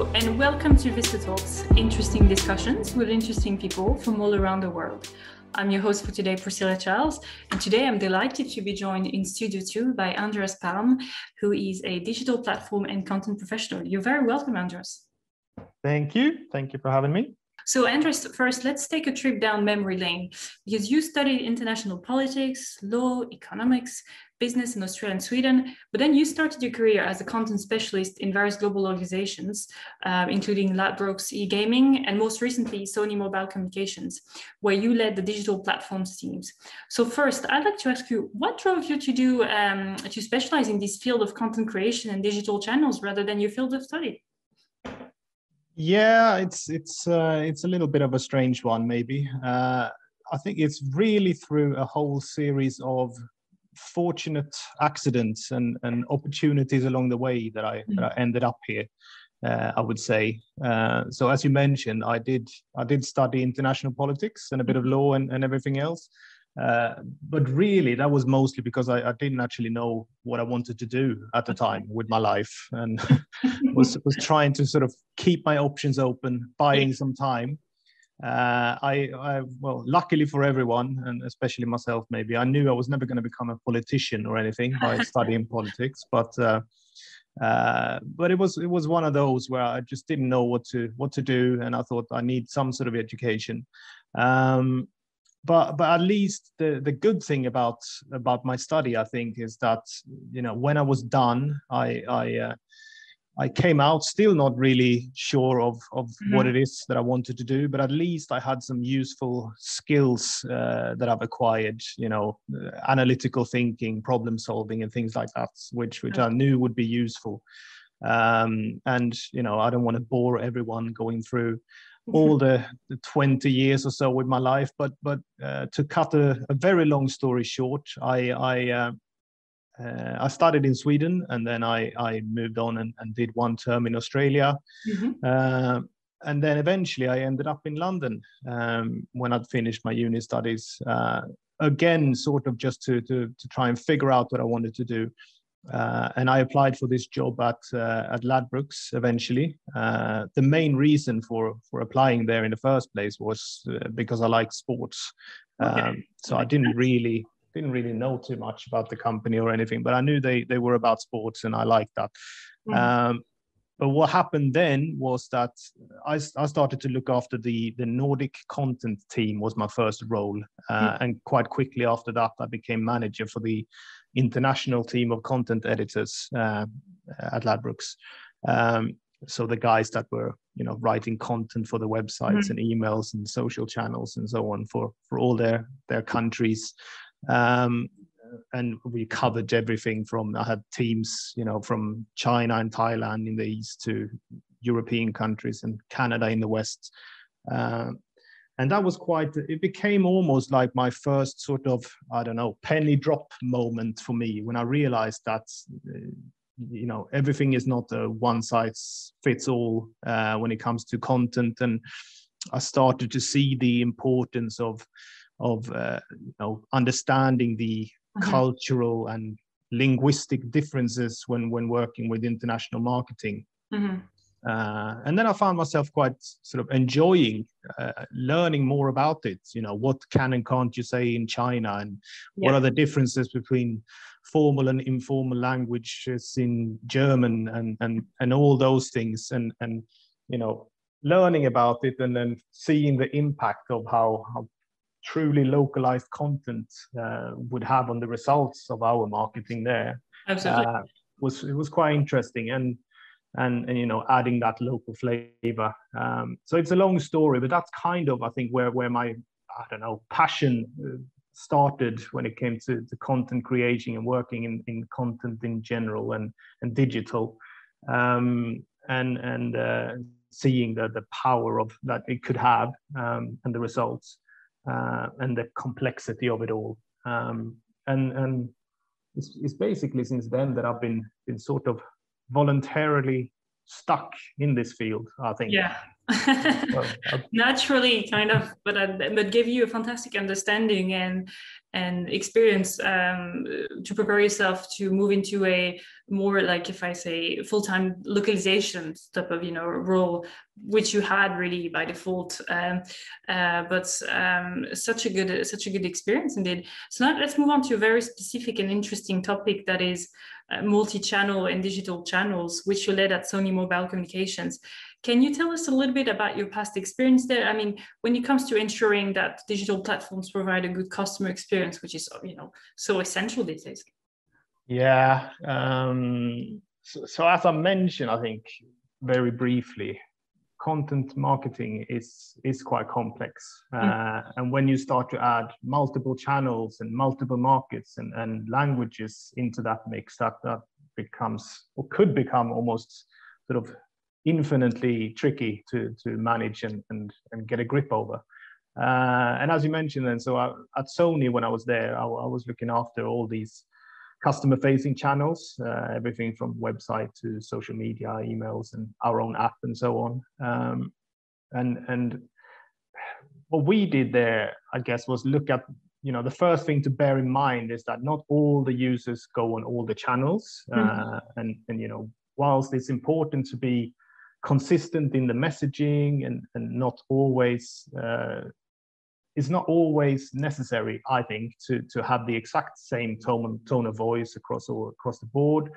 Hello and welcome to VistaTalks, interesting discussions with interesting people from all around the world. I'm your host for today, Priscillia Charles, and today I'm delighted to be joined in Studio 2 by Andreas Palm, who is a digital platform and content professional. You're very welcome, Andreas. Thank you. Thank you for having me. So Andreas, first, let's take a trip down memory lane, because you studied international politics, law, economics, business in Australia and Sweden, but then you started your career as a content specialist in various global organizations, including Ladbrokes e-gaming, and most recently, Sony Mobile Communications, where you led the digital platforms teams. So first, I'd like to ask you, what drove you to specialize in this field of content creation and digital channels rather than your field of study? Yeah, it's a little bit of a strange one, maybe. I think it's really through a whole series of fortunate accidents and opportunities along the way that I ended up here. I would say. So as you mentioned, I did study international politics and a bit of law and everything else. But really, that was mostly because I didn't actually know what I wanted to do at the time with my life, and was trying to sort of keep my options open, buying some time. Well, luckily for everyone, and especially myself, maybe I knew I was never going to become a politician or anything by studying politics, but it was one of those where I just didn't know what to do, and I thought I need some sort of education. But at least the good thing about my study, I think, is that, you know, when I was done, I came out still not really sure of what it is that I wanted to do, but at least I had some useful skills that I've acquired, you know, analytical thinking, problem solving, and things like that, which I knew would be useful. And you know, I don't want to bore everyone going through all the 20 years or so with my life, but to cut a very long story short, I started in Sweden, and then I moved on and did one term in Australia, and then eventually I ended up in London when I'd finished my uni studies, again sort of just to try and figure out what I wanted to do. And I applied for this job at Ladbrokes eventually. The main reason for applying there in the first place was because I like sports. So I didn't really know too much about the company or anything, but I knew they were about sports, and I liked that. But what happened then was that I started to look after the Nordic content team. Was my first role, and quite quickly after that, I became manager for the international team of content editors at Ladbrokes. So the guys that were, you know, writing content for the websites and emails and social channels and so on for all their countries. And we covered everything from, I had teams, you know, from China and Thailand in the east to European countries and Canada in the west. And that was it became almost like my first sort of, I don't know, penny drop moment for me, when I realized that, you know, everything is not a one size fits all when it comes to content. And I started to see the importance of you know, understanding the cultural and linguistic differences when working with international marketing. And then I found myself quite sort of enjoying learning more about it. You know, what can and can't you say in China, and what are the differences between formal and informal languages in German, and all those things, and you know, learning about it, and then seeing the impact of how truly localized content would have on the results of our marketing there. Absolutely. It was quite interesting, and you know, adding that local flavor. So it's a long story, but that's kind of, I think, where my, I don't know, passion started when it came to content creating and working in content in general and digital, and seeing the power of that it could have, and the results, and the complexity of it all. And it's basically since then that I've been sort of voluntarily stuck in this field, I think. Well, Naturally, kind of, but give you a fantastic understanding and experience to prepare yourself to move into a more, like, if I say, full-time localization type of role, which you had really by default. But such a good experience indeed. So now let's move on to a very specific and interesting topic, that is multi-channel and digital channels, which you led at Sony Mobile Communications. Can you tell us a little bit about your past experience there? I mean, when it comes to ensuring that digital platforms provide a good customer experience, which is, so essential these days. Yeah. So as I mentioned, I think very briefly, content marketing is quite complex. And when you start to add multiple channels and multiple markets and languages into that mix, that becomes, or could become, almost sort of infinitely tricky to manage and get a grip over. And as you mentioned then, so at Sony, when I was there, I was looking after all these customer facing channels, everything from website to social media, emails, and our own app and so on. And what we did there, I guess, was look at, the first thing to bear in mind is that not all the users go on all the channels. And whilst it's important to be consistent in the messaging and not always, it's not always necessary, I think, to have the exact same tone of voice across the board.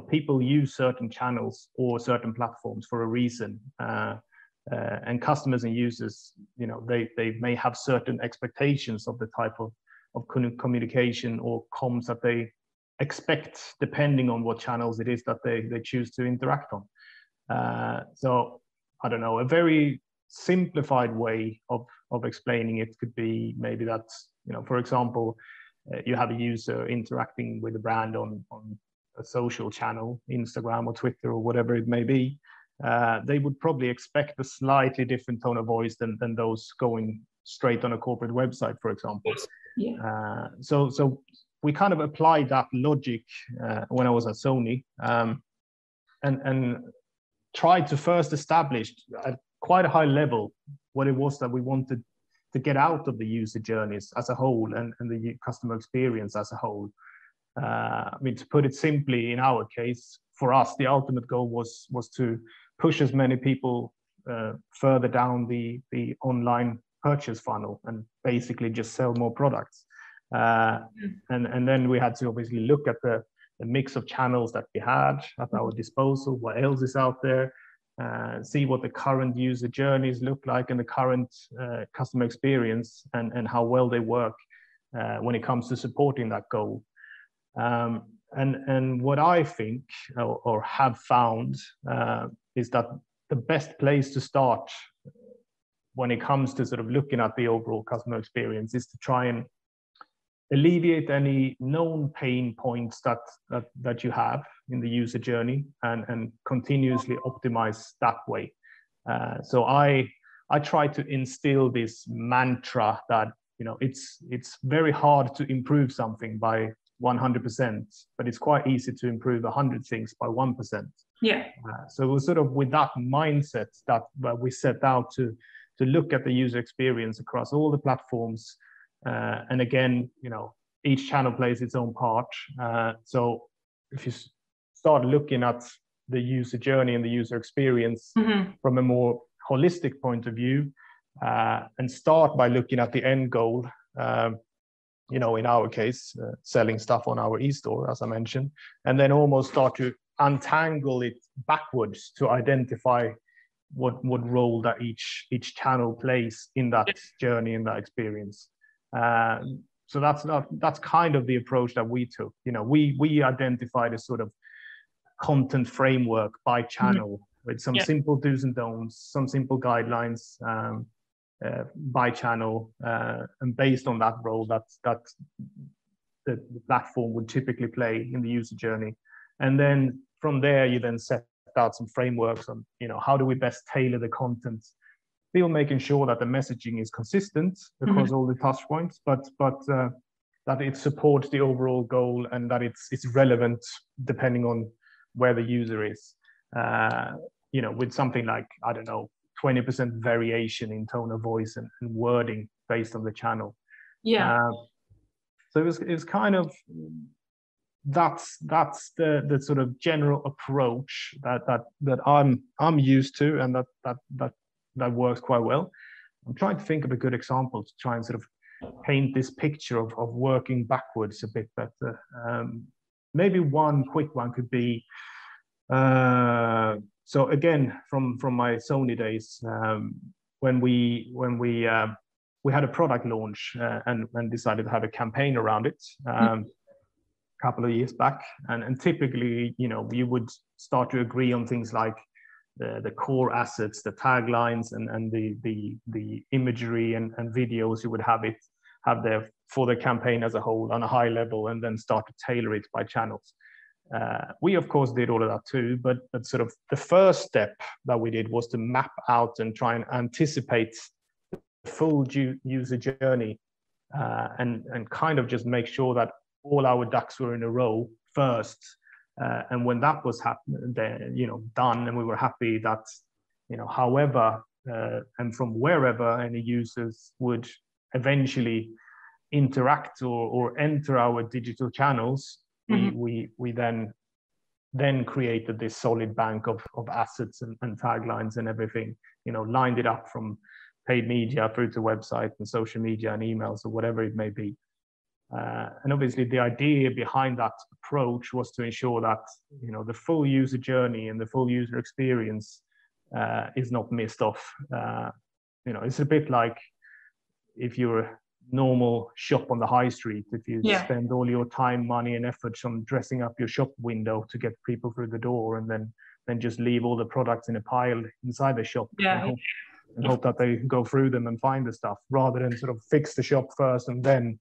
People use certain channels or certain platforms for a reason, and customers and users, they may have certain expectations of the type of communication or comms that they expect, depending on what channels it is that they choose to interact on. So I don't know, a very simplified way of explaining it could be maybe that, for example, you have a user interacting with a brand on a social channel, Instagram or Twitter or whatever it may be. They would probably expect a slightly different tone of voice than those going straight on a corporate website, for example. Yeah. So we kind of applied that logic when I was at Sony, and tried to first establish at quite a high level what it was that we wanted to get out of the user journeys as a whole and the customer experience as a whole. I mean, to put it simply, in our case, for us, the ultimate goal was to push as many people further down the online purchase funnel and basically just sell more products. And then we had to obviously look at the mix of channels that we had at our disposal, what else is out there, see what the current user journeys look like and the current customer experience and how well they work when it comes to supporting that goal. And what I think or have found is that the best place to start when it comes to sort of looking at the overall customer experience is to try and alleviate any known pain points that you have in the user journey and continuously optimize that way. So I try to instill this mantra that it's very hard to improve something by 100%, but it's quite easy to improve 100 things by 1%. Yeah. So it was sort of with that mindset that we set out to look at the user experience across all the platforms. And again, each channel plays its own part. So if you start looking at the user journey and the user experience from a more holistic point of view, and start by looking at the end goal, in our case, selling stuff on our e-store, as I mentioned, and then almost start to untangle it backwards to identify what role that each channel plays in that journey, in that experience. So that's kind of the approach that we took. We identified a sort of content framework by channel with some simple do's and don'ts, some simple guidelines by channel, and based on that role that the platform would typically play in the user journey. And then from there, you then set out some frameworks on, how do we best tailor the content, still making sure that the messaging is consistent across all the touch points, but that it supports the overall goal and that it's relevant depending on where the user is. With something like, I don't know, 20% variation in tone of voice and wording based on the channel. Yeah. So it was kind of, that's the sort of general approach that I'm used to, and that works quite well. I'm trying to think of a good example to try and sort of paint this picture of working backwards a bit better. Maybe one quick one could be, so again, from my Sony days, when we had a product launch and decided to have a campaign around it a couple of years back, and typically, you know, you would start to agree on things like the core assets, the taglines, and the imagery and videos you would have there for the campaign as a whole on a high level, and then start to tailor it by channels. We of course did all of that too, but sort of the first step that we did was to map out and try and anticipate the full user journey, and kind of just make sure that all our ducks were in a row first. And when that was done, and we were happy that, you know, however and from wherever any users would eventually interact or enter our digital channels, we then created this solid bank of assets and taglines and everything, you know, lined it up from paid media through to website and social media and emails or whatever it may be. And obviously the idea behind that approach was to ensure that, you know, the full user journey and the full user experience is not missed off. You know, it's a bit like if you're a normal shop on the high street, if you spend all your time, money and efforts on dressing up your shop window to get people through the door, and then just leave all the products in a pile inside the shop, and hope that they go through them and find the stuff, rather than sort of fix the shop first and then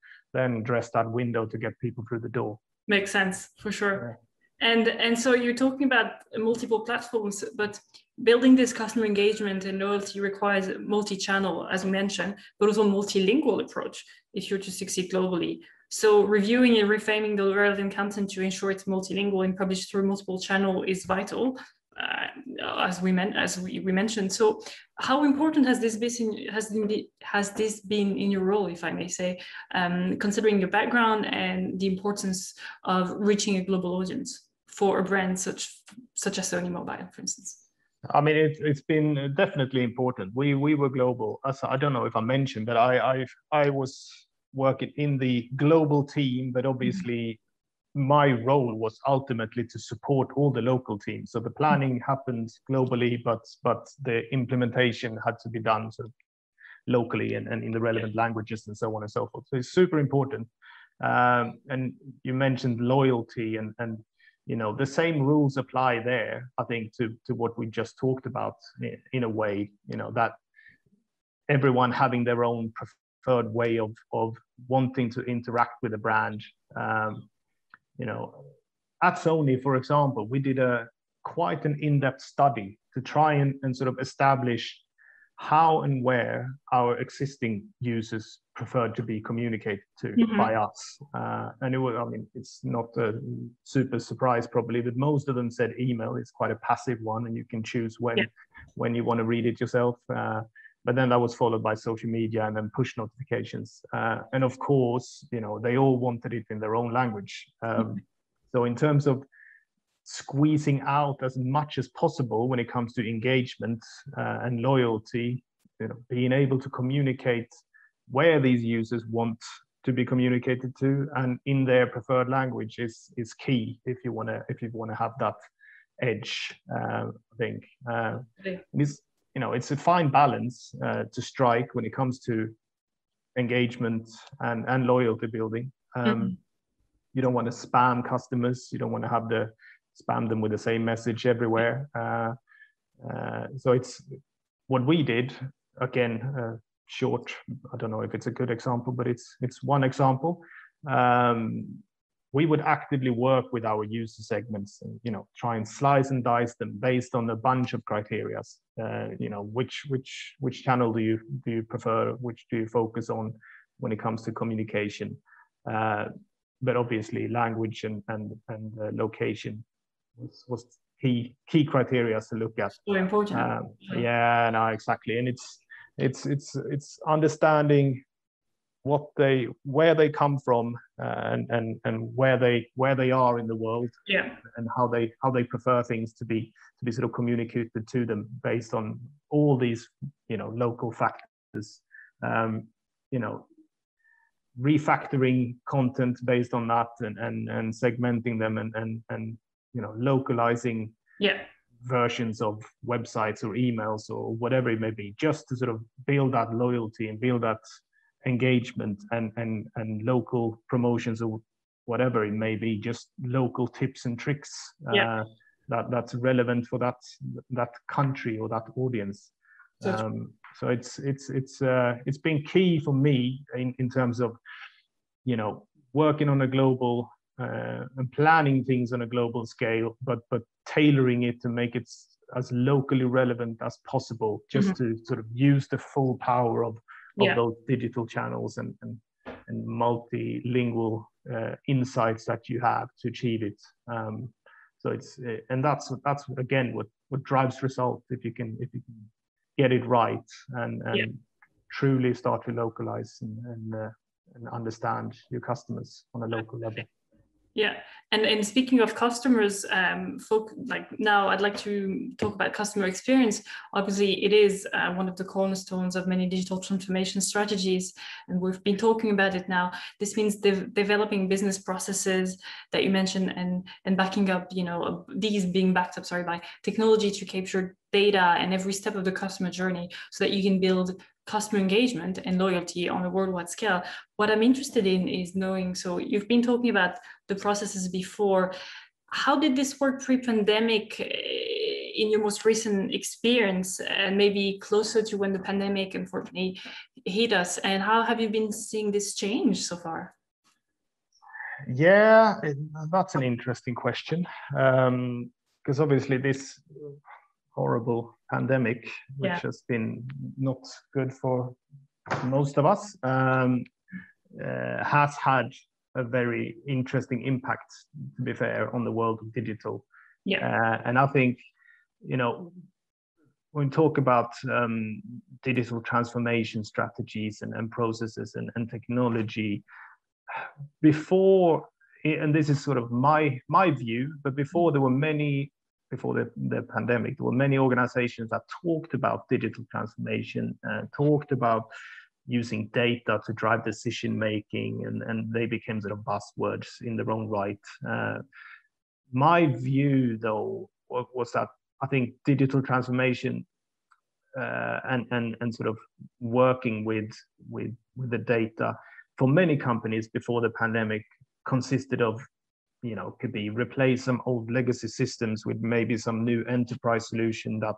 dress that window to get people through the door. Makes sense, for sure. And so you're talking about multiple platforms, but building this customer engagement and loyalty requires a multi-channel, as we mentioned, but also a multilingual approach if you're to succeed globally. So reviewing and reframing the relevant content to ensure it's multilingual and published through multiple channels is vital, as we mentioned. So how important has this been in your role, if I may say, considering your background and the importance of reaching a global audience for a brand such as Sony Mobile, for instance? I mean, it's been definitely important. We were global. I don't know if I mentioned, but I was working in the global team, but obviously my role was ultimately to support all the local teams. So the planning happened globally, but the implementation had to be done sort of locally and in the relevant languages and so on and so forth. So it's super important. And you mentioned loyalty, and you know, the same rules apply there, I think, to what we just talked about in a way, you know, that everyone having their own preferred way of wanting to interact with a brand. You know, at Sony, for example, we did quite an in-depth study to try and sort of establish how and where our existing users preferred to be communicated to by us. And it was, I mean, it's not a super surprise probably, but most of them said email is quite a passive one, and you can choose when you want to read it yourself. But then that was followed by social media and then push notifications. And of course, you know, they all wanted it in their own language. So in terms of squeezing out as much as possible when it comes to engagement and loyalty, you know, being able to communicate where these users want to be communicated to and in their preferred language is key if you want to have that edge. I think you know, it's a fine balance to strike when it comes to engagement and loyalty building. You don't want to spam customers. You don't want to have spam them with the same message everywhere. So it's what we did. Again, short. I don't know if it's a good example, but it's one example. We would actively work with our user segments and, you know, try and slice and dice them based on a bunch of criteria. You know, which channel do you prefer? Which do you focus on when it comes to communication? But obviously, language and location was key criteria to look at. So important. Yeah, no, exactly. And it's understanding where they come from, and where they are in the world, and how they prefer things to be sort of communicated to them based on all these local factors. Refactoring content based on that, and segmenting them, and localizing versions of websites or emails or whatever it may be, just to sort of build that loyalty and build that engagement, and local promotions or whatever it may be, just local tips and tricks that's relevant for that country or that audience. So it's been key for me in terms of working on a global and planning things on a global scale, but tailoring it to make it as locally relevant as possible, just to sort of use the full power of those digital channels and multilingual insights that you have to achieve it. So that's again what drives results, if you can get it right and truly start to localize and understand your customers on a local level. Yeah, and speaking of customers, now I'd like to talk about customer experience. Obviously, it is one of the cornerstones of many digital transformation strategies, and we've been talking about it now. This means developing business processes that you mentioned, and backing up, these being backed up, by technology to capture data and every step of the customer journey, so that you can build customer engagement and loyalty on a worldwide scale. What I'm interested in is knowing, so you've been talking about the processes before. How did this work pre-pandemic in your most recent experience, and maybe closer to when the pandemic unfortunately hit us? And how have you been seeing this change so far? Yeah, that's an interesting question, because obviously this horrible pandemic, which has been not good for most of us, has had a very interesting impact, to be fair, on the world of digital. And I think, when we talk about digital transformation strategies and processes and technology, before, and this is sort of my view, but before the pandemic, there were many organizations that talked about digital transformation, talked about using data to drive decision making, and they became sort of buzzwords in their own right. My view, though, was that I think digital transformation and sort of working with the data for many companies before the pandemic consisted of, could be replace some old legacy systems with maybe some new enterprise solution that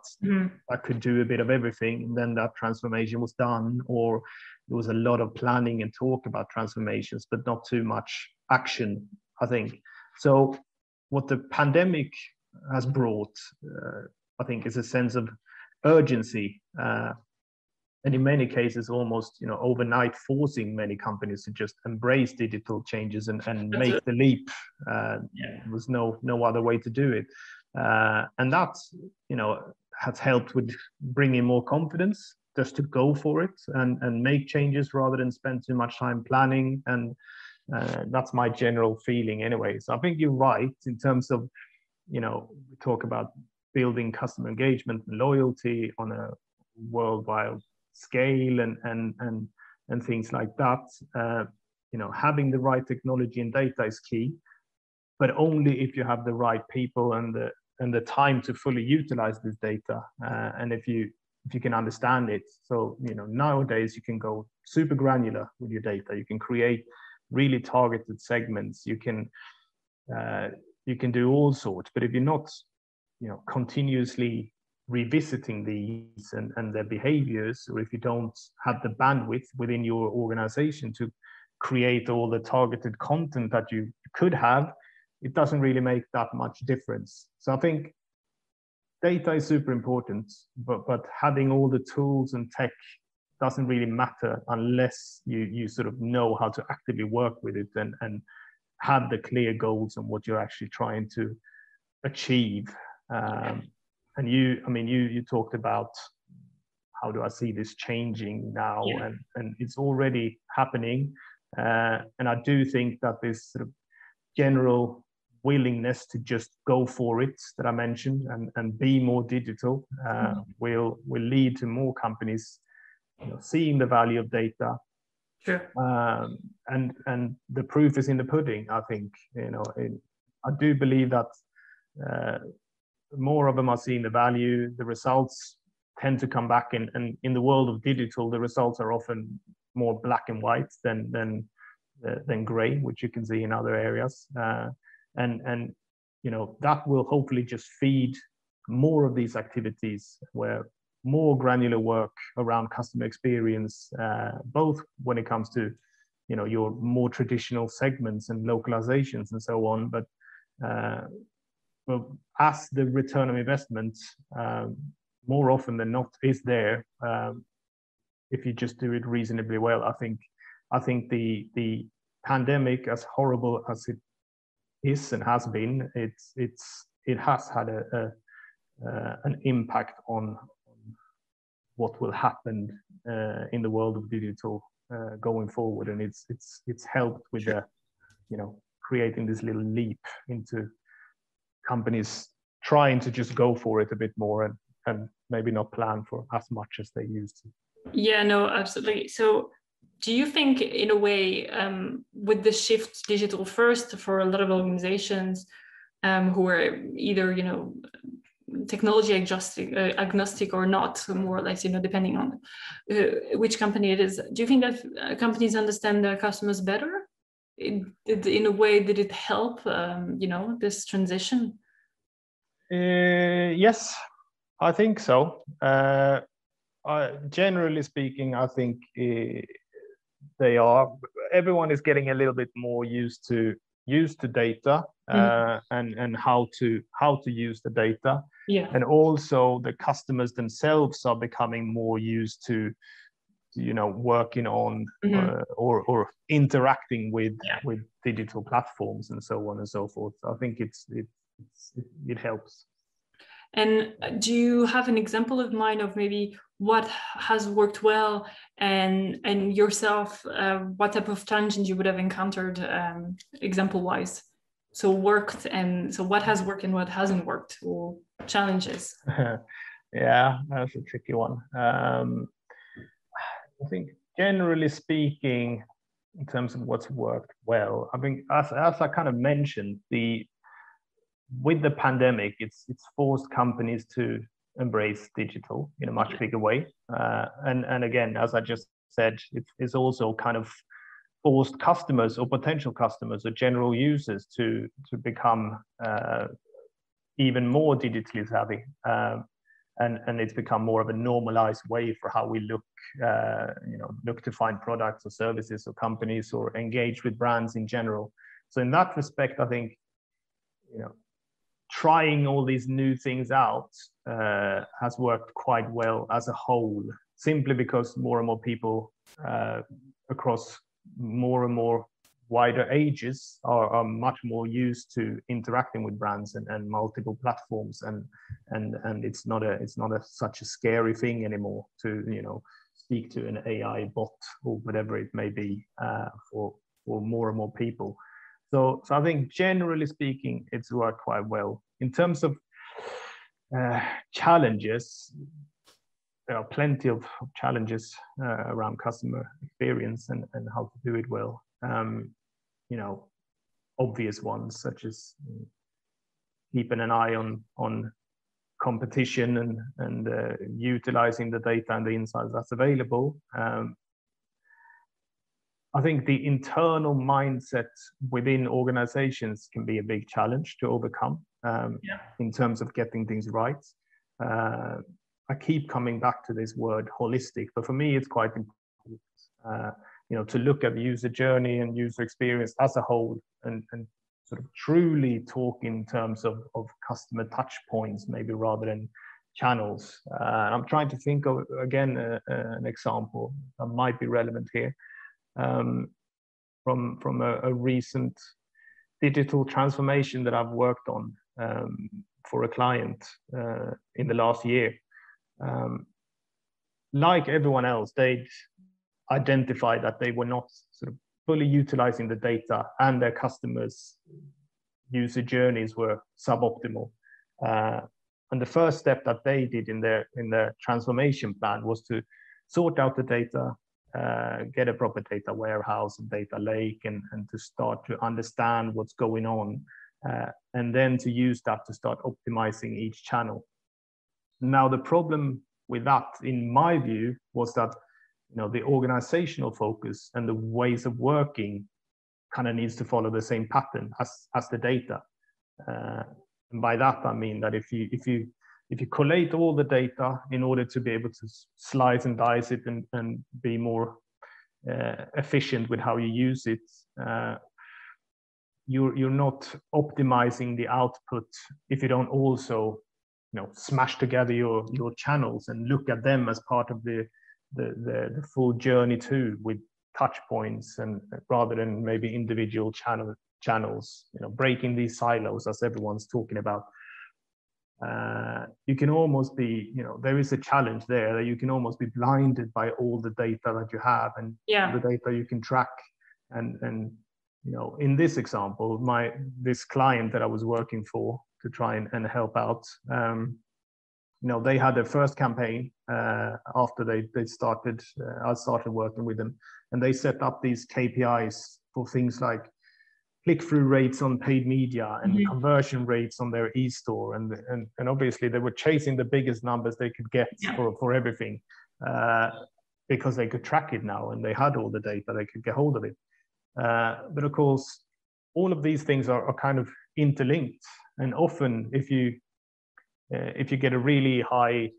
could do a bit of everything. And then that transformation was done, or there was a lot of planning and talk about transformations, but not too much action, I think. So what the pandemic has brought, I think, is a sense of urgency, and in many cases almost overnight forcing many companies to just embrace digital changes and make the leap. There was no other way to do it, and that has helped with bringing more confidence just to go for it and make changes rather than spend too much time planning. And that's my general feeling anyway. So I think you're right in terms of we talk about building customer engagement and loyalty on a worldwide scale and things like that. Having the right technology and data is key, but only if you have the right people and the time to fully utilize this data, and if you can understand it. So nowadays you can go super granular with your data. You can create really targeted segments. You can do all sorts, but if you're not continuously revisiting these and their behaviors, or if you don't have the bandwidth within your organization to create all the targeted content that you could have, it doesn't really make that much difference. So I think data is super important, but having all the tools and tech doesn't really matter unless you sort of know how to actively work with it and have the clear goals on what you're actually trying to achieve. And you talked about how do I see this changing now, and it's already happening. And I do think that this sort of general willingness to just go for it that I mentioned and be more digital will lead to more companies seeing the value of data. Sure. And the proof is in the pudding. I think I do believe that more of them are seeing the value. The results tend to come back, and in the world of digital, the results are often more black and white than gray, which you can see in other areas. And that will hopefully just feed more of these activities where more granular work around customer experience, both when it comes to your more traditional segments and localizations and so on, but as the return of investment more often than not is there, if you just do it reasonably well. I think the pandemic, as horrible as it is and has been, it has had an impact on what will happen in the world of digital going forward, and it's helped with the creating this little leap into companies trying to just go for it a bit more and maybe not plan for as much as they used to. Yeah, no, absolutely. So do you think, in a way, with the shift digital first for a lot of organizations who are either, technology agnostic or not, more or less, depending on which company it is, do you think that companies understand their customers better? In a way, did it help, this transition? Yes, I think so. Generally speaking, I think they are. Everyone is getting a little bit more used to data and how to use the data. Yeah. And also the customers themselves are becoming more used to working on or interacting with digital platforms and so on and so forth. I think it helps. And do you have an example of mind of maybe what has worked well, and yourself, what type of challenges you would have encountered, example wise? So what has worked and what hasn't worked, or challenges? Yeah, that's a tricky one. I think generally speaking, in terms of what's worked well, I think as I kind of mentioned, with the pandemic, it's forced companies to embrace digital in a much bigger way. And again, as I just said, it's also kind of forced customers or potential customers or general users to become even more digitally savvy. And it's become more of a normalized way for how we look to find products or services or companies or engage with brands in general. So in that respect, I think, trying all these new things out has worked quite well as a whole, simply because more and more people across more and more wider ages are much more used to interacting with brands and multiple platforms, and it's not such a scary thing anymore to speak to an AI bot or whatever it may be for more and more people. So I think generally speaking, it's worked quite well. In terms of challenges, there are plenty of challenges around customer experience and how to do it well. Obvious ones such as keeping an eye on competition and utilizing the data and the insights that's available. I think the internal mindset within organizations can be a big challenge to overcome in terms of getting things right. I keep coming back to this word holistic, but for me, it's quite important, to look at the user journey and user experience as a whole and sort of truly talk in terms of customer touch points, maybe rather than channels. I'm trying to think of, again, an example that might be relevant here. From a recent digital transformation that I've worked on for a client in the last year. Like everyone else, they'd identified that they were not sort of fully utilizing the data, and their customers' user journeys were suboptimal. And the first step that they did in their transformation plan was to sort out the data, get a proper data warehouse and data lake, and to start to understand what's going on, and then to use that to start optimizing each channel. Now, the problem with that, in my view, was that the organizational focus and the ways of working kind of needs to follow the same pattern as the data. And by that, I mean that if you collate all the data in order to be able to slice and dice it and be more efficient with how you use it, you're not optimizing the output if you don't also smash together your channels and look at them as part of the full journey too, with touch points, and rather than maybe individual channels, breaking these silos as everyone's talking about. You can almost be, there is a challenge there that you can almost be blinded by all the data that you have and the data you can track. And in this example, this client that I was working for to try and help out, they had their first campaign after they started. I started working with them, and they set up these KPIs for things like click-through rates on paid media and conversion rates on their e-store, and obviously they were chasing the biggest numbers they could get for everything, because they could track it now and they had all the data, they could get hold of it. But of course, all of these things are kind of interlinked, and often if you get a really high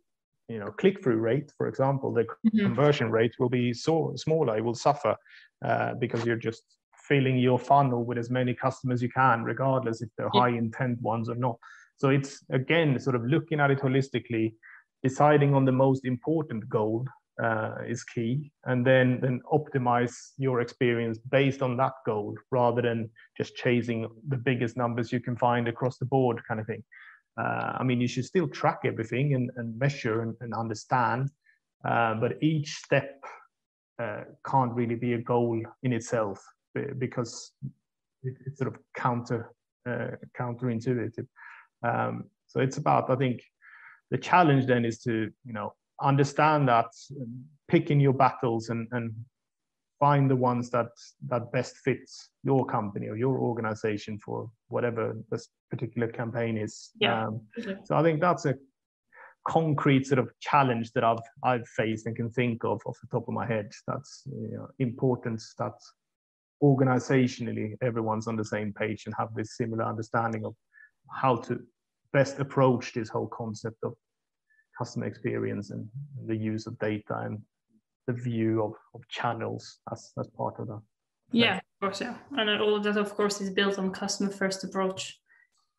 click-through rate, for example, the conversion rate will be smaller. It will suffer because you're just filling your funnel with as many customers you can, regardless if they're high intent ones or not. So it's, again, sort of looking at it holistically, deciding on the most important goal is key, and then optimize your experience based on that goal, rather than just chasing the biggest numbers you can find across the board kind of thing. I mean, you should still track everything and measure and understand, but each step can't really be a goal in itself, because it's sort of counterintuitive. So it's about, I think, the challenge then is to understand that, picking your battles and find the ones that best fits your company or your organization for whatever this particular campaign is. So I think that's a concrete sort of challenge that I've faced and can think of off the top of my head. That's important that organizationally everyone's on the same page and have this similar understanding of how to best approach this whole concept of customer experience and the use of data and the view of channels as part of that. Yeah, of course, yeah. And all of that, of course, is built on customer first approach.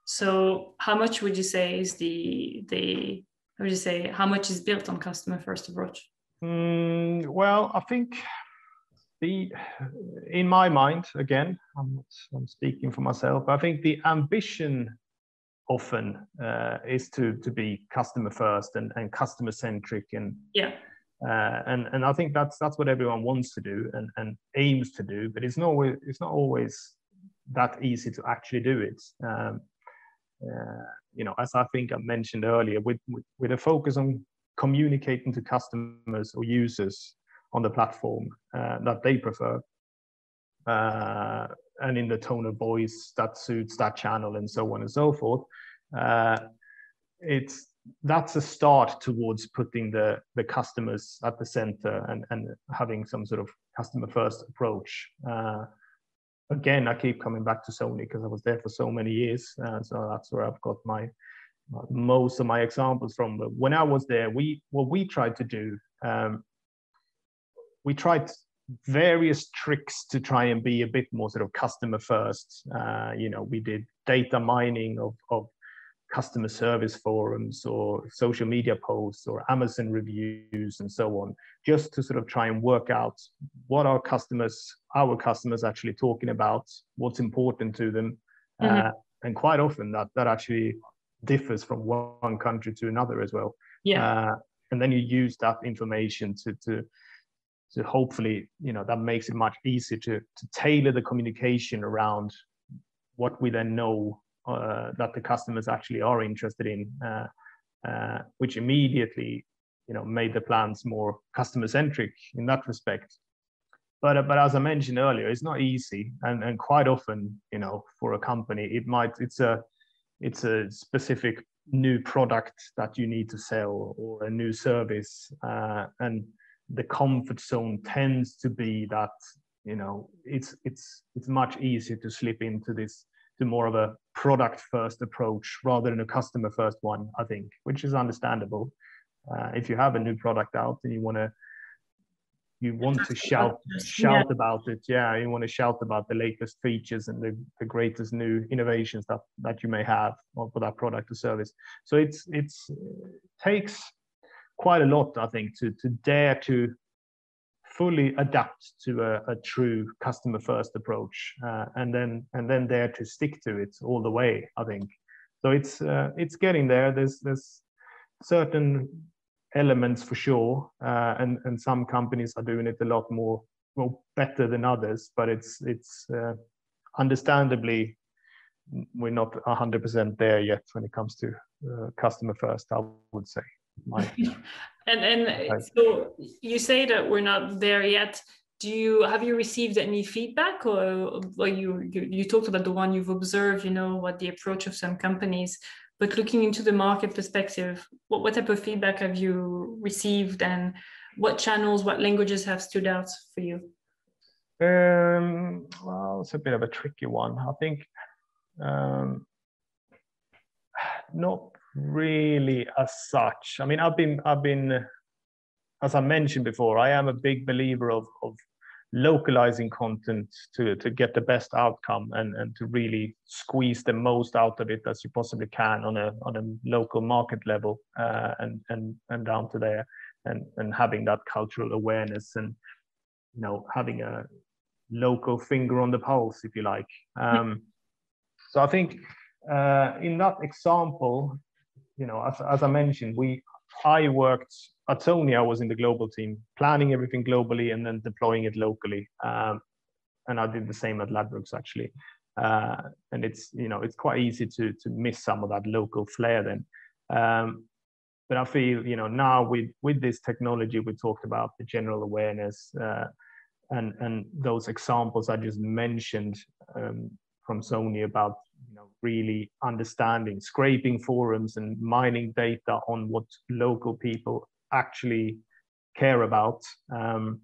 So how much would you say is how much is built on customer first approach? Well, I think in my mind, again, I'm speaking for myself, I think the ambition often is to be customer first and customer centric, and I think that's what everyone wants to do and aims to do, but it's not always that easy to actually do it. As I think I mentioned earlier, with a focus on communicating to customers or users on the platform that they prefer, and in the tone of voice that suits that channel, and so on and so forth. That's a start towards putting the customers at the center and having some sort of customer first approach. Again, I keep coming back to Sony because I was there for so many years, so that's where I've got most of my examples from. But when I was there, what we tried to do, we tried various tricks to try and be a bit more sort of customer first. We did data mining of customer service forums or social media posts or Amazon reviews and so on, just to sort of try and work out what our customers actually talking about, what's important to them. And quite often that actually differs from one country to another as well. Yeah. And then you use that information to hopefully, that makes it much easier to tailor the communication around what we then know that the customers actually are interested in, which immediately, made the plans more customer-centric in that respect. But as I mentioned earlier, it's not easy, and quite often, for a company, it's a specific new product that you need to sell or a new service, and the comfort zone tends to be that it's much easier to slip into this, to more of a product first approach rather than a customer first one, I think, which is understandable. If you have a new product out and you want to shout about it. Yeah, you want to shout about the latest features and the greatest new innovations that you may have for that product or service. So it takes quite a lot, I think, to dare to fully adapt to a true customer first approach, and then dare to stick to it all the way, I think. So it's getting there. There's certain elements for sure, and some companies are doing it a lot more better than others, but it's understandably we're not 100% there yet when it comes to customer first, I would say. And so you say that we're not there yet. Have you received any feedback, or you talked about the one you've observed, what the approach of some companies, but looking into the market perspective, what type of feedback have you received, and what channels, what languages have stood out for you? Well, it's a bit of a tricky one. I think not really as such. I mean, I've been, as I mentioned before, I am a big believer of localizing content to get the best outcome and to really squeeze the most out of it as you possibly can on a local market level, and down to there, and having that cultural awareness, and having a local finger on the pulse, if you like. So I think in that example, as I mentioned, I worked at Sony. I was in the global team, planning everything globally and then deploying it locally. And I did the same at Ladbrokes, actually. And it's quite easy to miss some of that local flair then. But I feel, now with this technology, we talked about the general awareness, and those examples I just mentioned from Sony about really understanding, scraping forums and mining data on what local people actually care about, and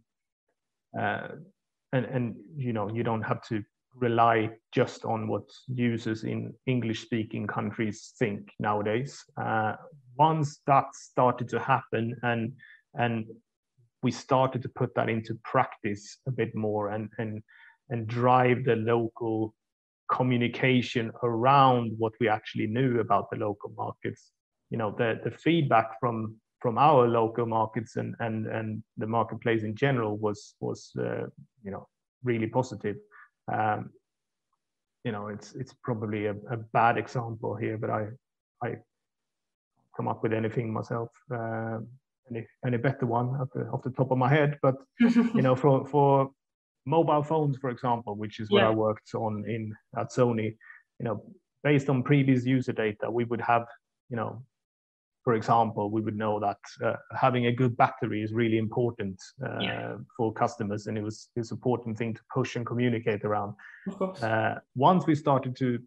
you don't have to rely just on what users in English-speaking countries think nowadays. Once that started to happen, and we started to put that into practice a bit more, and drive the local communication around what we actually knew about the local markets. The feedback from our local markets and the marketplace in general was really positive. It's probably a bad example here, but I come up with anything myself, any better one off the top of my head. But for mobile phones, for example, which is what I worked on at Sony, based on previous user data, we would have, for example, we would know that having a good battery is really important for customers, and it was an important thing to push and communicate around. Of course. Once we started to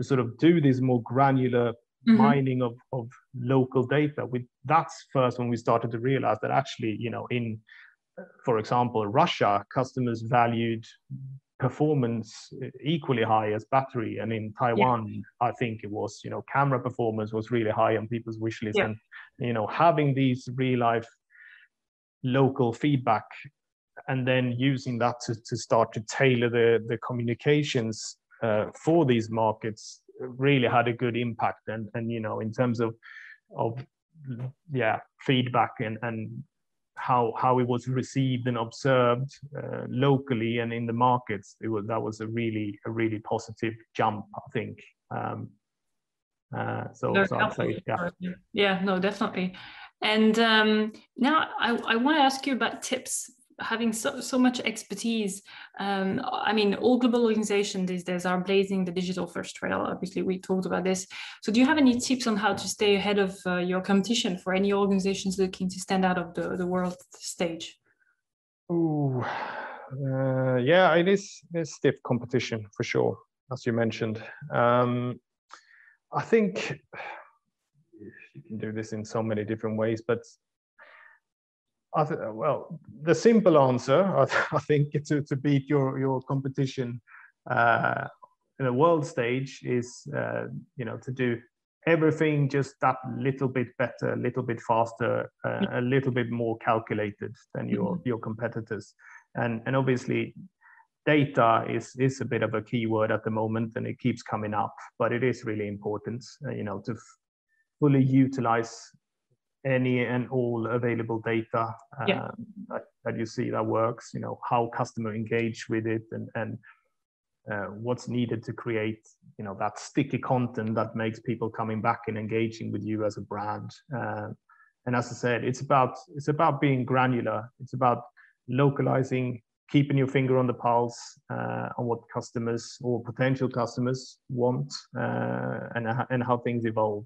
sort of do this more granular mining of local data, that's first when we started to realize that actually, in, for example, Russia, customers valued performance equally high as battery, and in Taiwan, I think it was, camera performance was really high on people's wish list. And having these real life local feedback, and then using that to start to tailor the communications for these markets really had a good impact. And in terms of feedback and how it was received and observed locally and in the markets, that was a really positive jump, I think. So I'd say, yeah. Yeah, no, definitely. And now I want to ask you about tips. Having so much expertise, I mean, all global organizations these days are blazing the digital first trail. Obviously, we talked about this. So do you have any tips on how to stay ahead of your competition for any organizations looking to stand out of the world stage? Ooh, yeah, it is stiff competition for sure, as you mentioned. I think you can do this in so many different ways, but well, the simple answer, I think, to beat your competition in a world stage is, to do everything just that little bit better, a little bit faster, a little bit more calculated than your competitors. And obviously, data is a bit of a keyword at the moment, and it keeps coming up. But it is really important, to fully utilize any and all available data that you see that works. How customer engage with it, and what's needed to create that sticky content that makes people coming back and engaging with you as a brand. And as I said, it's about being granular. It's about localizing, keeping your finger on the pulse on what customers or potential customers want, and how things evolve.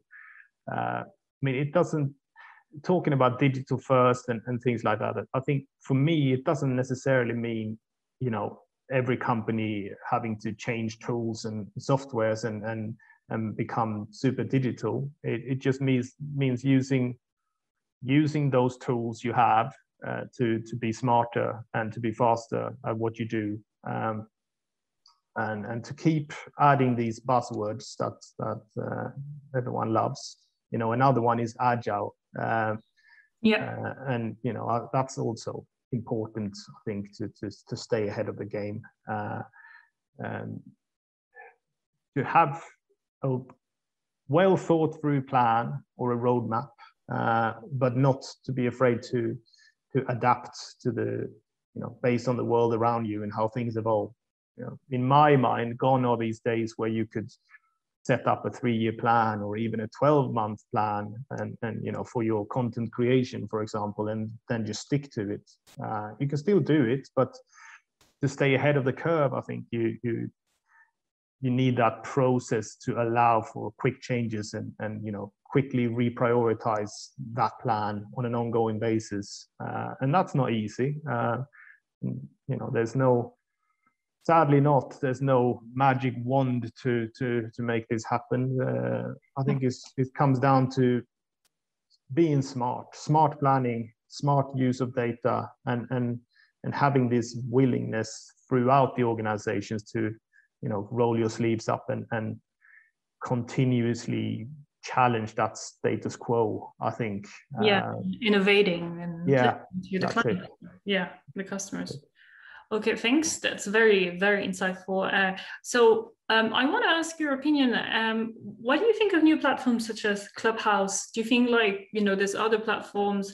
I mean, it doesn't, talking about digital first and things like that, I think for me, it doesn't necessarily mean, every company having to change tools and softwares and become super digital. It just means using those tools you have to be smarter and to be faster at what you do, and to keep adding these buzzwords that everyone loves. Another one is agile. And that's also important, I think, to stay ahead of the game, and to have a well thought through plan or a roadmap, but not to be afraid to adapt to the, based on the world around you and how things evolve. In my mind, gone are these days where you could set up a 3-year plan or even a 12-month plan, and for your content creation, for example, and then just stick to it. You can still do it, but to stay ahead of the curve, I think you need that process to allow for quick changes and quickly reprioritize that plan on an ongoing basis. And that's not easy. There's no magic wand to make this happen. I think it comes down to being smart planning, smart use of data, and having this willingness throughout the organizations to, roll your sleeves up and continuously challenge that status quo, I think. Innovating and the customers. Okay, thanks. That's very, very insightful. So I want to ask your opinion. What do you think of new platforms such as Clubhouse? Do you think there's other platforms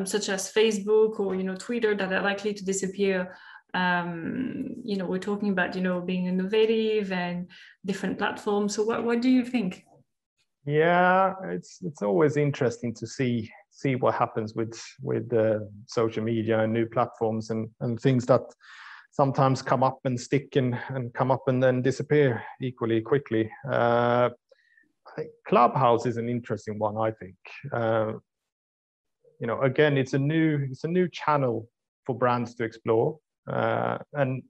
such as Facebook or, Twitter that are likely to disappear? We're talking about, being innovative and different platforms. So what do you think? Yeah, it's always interesting to see what happens with social media and new platforms and things that sometimes come up and stick and come up and then disappear equally quickly. I think Clubhouse is an interesting one, I think. Again, it's a new channel for brands to explore, and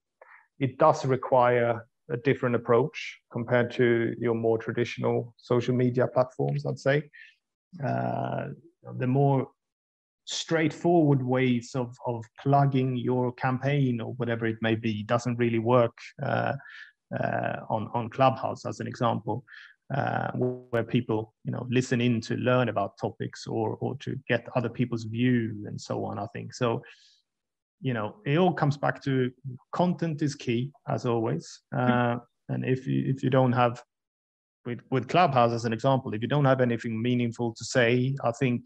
it does require a different approach compared to your more traditional social media platforms, I'd say. The more straightforward ways of plugging your campaign or whatever it may be doesn't really work on Clubhouse, as an example, where people listen in to learn about topics or to get other people's view and so on. I think so. It all comes back to content is key, as always. And if you don't have, with Clubhouse as an example, if you don't have anything meaningful to say, I think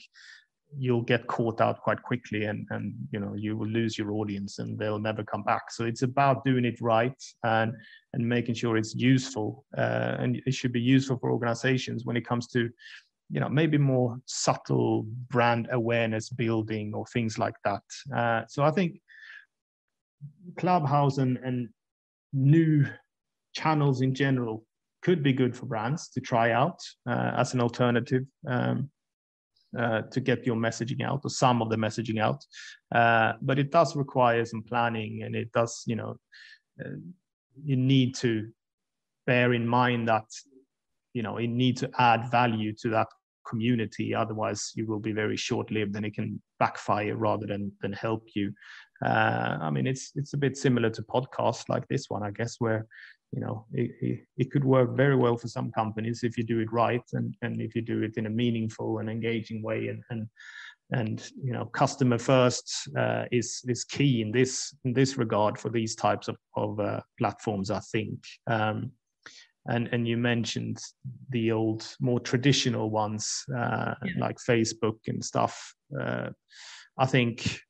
you'll get caught out quite quickly, and you know, you will lose your audience and they'll never come back. So it's about doing it right and making sure it's useful, and it should be useful for organizations when it comes to, you know, maybe more subtle brand awareness building or things like that. So I think Clubhouse and new channels in general could be good for brands to try out as an alternative, to get your messaging out, or some of the messaging out. But it does require some planning, and it does, you know, you need to bear in mind that, you know, you need to add value to that community. Otherwise you will be very short-lived and it can backfire rather than help you. I mean, it's a bit similar to podcasts like this one, I guess, where, you know, it could work very well for some companies if you do it right, and if you do it in a meaningful and engaging way, and you know, customer first is key in this regard for these types of platforms, I think. And you mentioned the old, more traditional ones, like Facebook and stuff. I think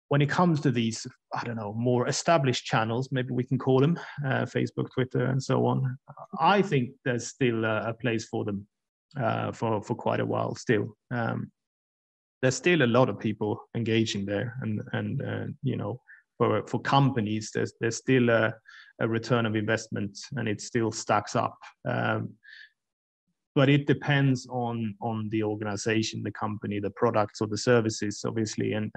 when it comes to these, I don't know, more established channels, maybe we can call them, Facebook, Twitter, and so on, I think there's still a place for them for quite a while still. There's still a lot of people engaging there, and you know, for companies, there's still a return of investment, and it still stacks up. But it depends on the organization, the company, the products or the services, obviously, and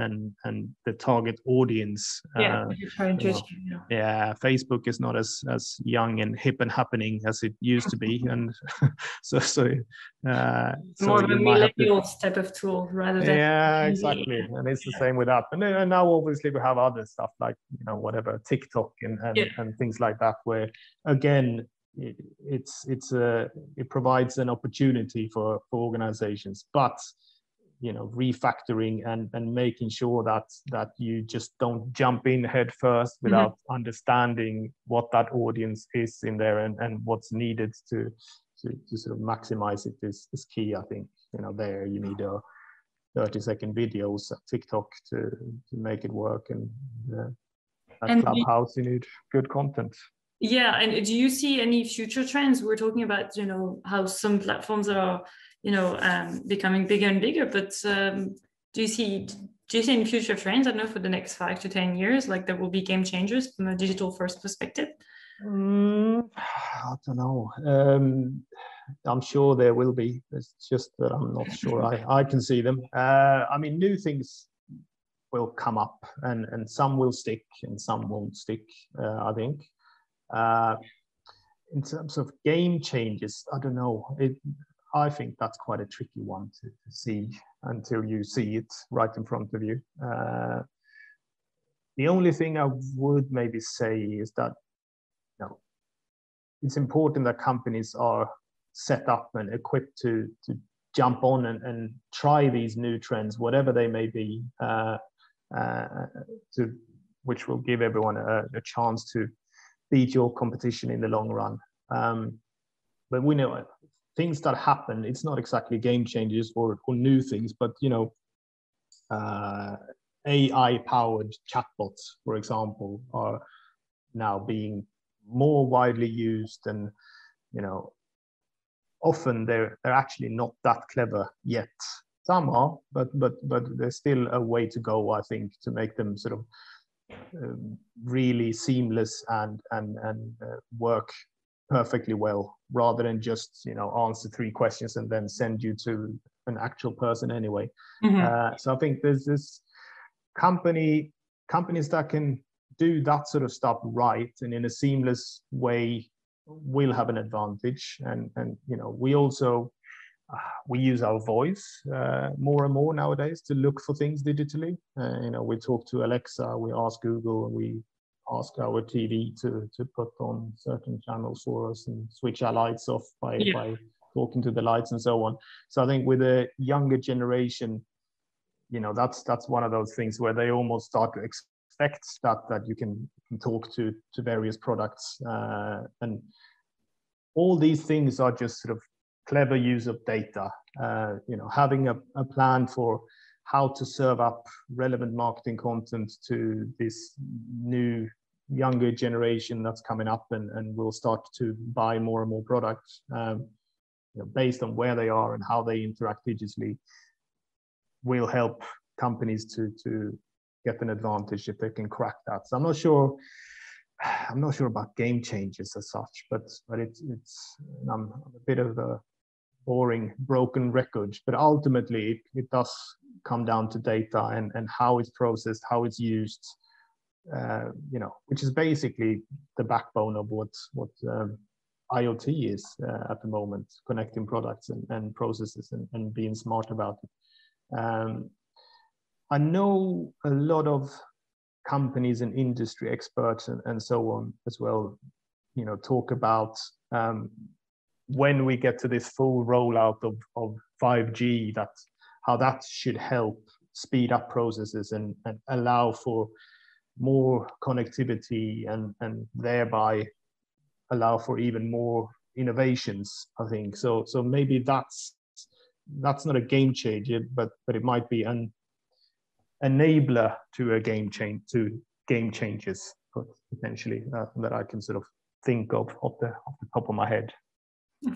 the target audience. Facebook is not as young and hip and happening as it used to be, and so more of a millennials type of tool rather than exactly. And it's the same with that. And now obviously we have other stuff like, you know, whatever, TikTok and things like that, where again, it provides an opportunity for organizations, but, you know, refactoring and making sure that you just don't jump in head first without understanding what that audience is in there, and what's needed to sort of maximize it is key. I think, you know, there you need a 30-second videos, TikTok to make it work, and at Clubhouse you need good content. Yeah, and do you see any future trends? We're talking about, you know, how some platforms are, you know, becoming bigger and bigger, but do you see any future trends, I don't know, for the next 5 to 10 years, like there will be game changers from a digital first perspective? I don't know. I'm sure there will be. It's just that I'm not sure I can see them. I mean, new things will come up, and some will stick and some won't stick, I think. In terms of game changes, I don't know. I think that's quite a tricky one to see until you see it right in front of you. The only thing I would maybe say is that, you know, it's important that companies are set up and equipped to jump on and try these new trends, whatever they may be, which will give everyone a chance to beat your competition in the long run. But we know things that happen, it's not exactly game changes or new things, but, you know, AI-powered chatbots, for example, are now being more widely used, and, you know, often they're actually not that clever yet. Some are, but there's still a way to go, I think, to make them sort of really seamless and work perfectly well, rather than just, you know, answer 3 questions and then send you to an actual person anyway. So I think there's this companies that can do that sort of stuff right and in a seamless way will have an advantage. And you know, we also we use our voice more and more nowadays to look for things digitally. You know, we talk to Alexa, we ask Google, and we ask our TV to put on certain channels for us and switch our lights off by talking to the lights and so on. So I think with a younger generation, you know, that's one of those things where they almost start to expect that you can talk to various products, and all these things are just sort of clever use of data, having a plan for how to serve up relevant marketing content to this new younger generation that's coming up and will start to buy more and more products based on where they are and how they interact digitally, will help companies to get an advantage if they can crack that. So I'm not sure about game changers as such, but I'm a bit of a boring, broken record. But ultimately, it does come down to data and how it's processed, how it's used, which is basically the backbone of what IoT is at the moment, connecting products and processes and being smart about it. I know a lot of companies and industry experts and so on as well, talk about when we get to this full rollout of 5G, how that should help speed up processes and allow for more connectivity and thereby allow for even more innovations, I think. So maybe that's not a game changer, but it might be an enabler to game changes potentially that I can sort of think of off the top of my head.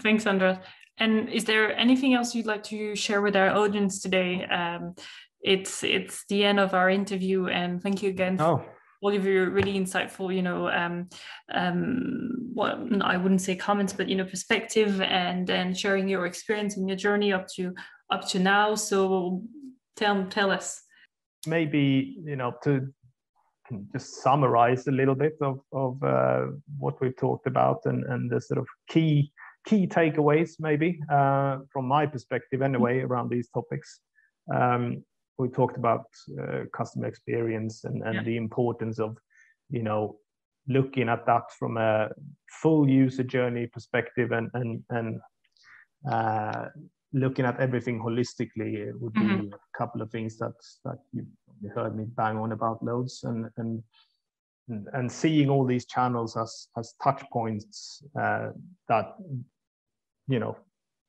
Thanks, Andreas. And is there anything else you'd like to share with our audience today? It's the end of our interview, and thank you again for all of your really insightful, I wouldn't say comments, but perspective and sharing your experience and your journey up to now. So tell us. Maybe to just summarize a little bit of what we've talked about and the sort of key takeaways, maybe from my perspective anyway, around these topics. We talked about customer experience and the importance of looking at that from a full user journey perspective and looking at everything holistically. It would be a couple of things that you heard me bang on about loads, and seeing all these channels as touch points that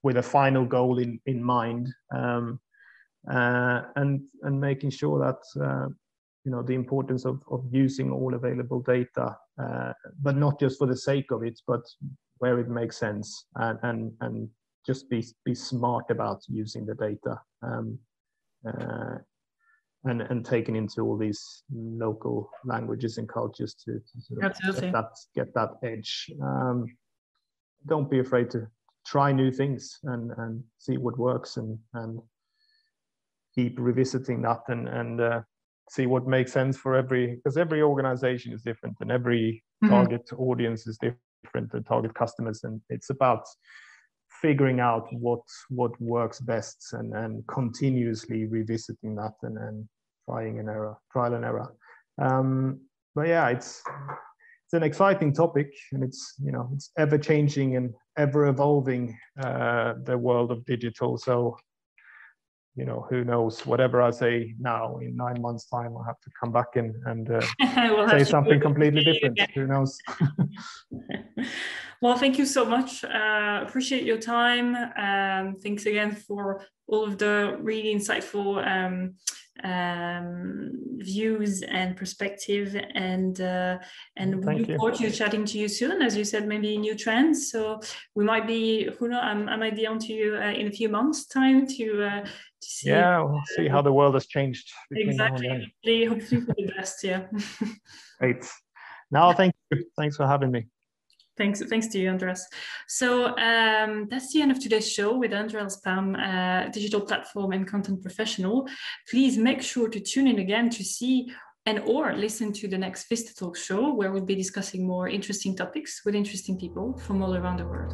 with a final goal in mind, and making sure that the importance of using all available data, but not just for the sake of it, but where it makes sense, and just be smart about using the data, and taking into all these local languages and cultures to sort of get that edge. Don't be afraid to try new things and see what works, and keep revisiting that and see what makes sense for because every organization is different and every target audience is different, and target customers, and it's about figuring out what works best and continuously revisiting that and trial and error. But yeah, it's an exciting topic, and it's ever changing and ever evolving, the world of digital. So who knows, whatever I say now, in 9 months' time, I'll have to come back and we'll say something completely different. Who knows? Well, thank you so much. Appreciate your time. Thanks again for all of the really insightful views and perspective, and we look forward to chatting to you soon. As you said, maybe new trends. So we might be, who knows, I might be on to you in a few months' time to see. Yeah, we'll see how the world has changed. Exactly. Hopefully for the best. Yeah. Great. Now, thank you. Thanks for having me. Thanks to you, Andreas. So that's the end of today's show with Andreas Palm, digital platform and content professional. Please make sure to tune in again to see or listen to the next VistaTalks show, where we'll be discussing more interesting topics with interesting people from all around the world.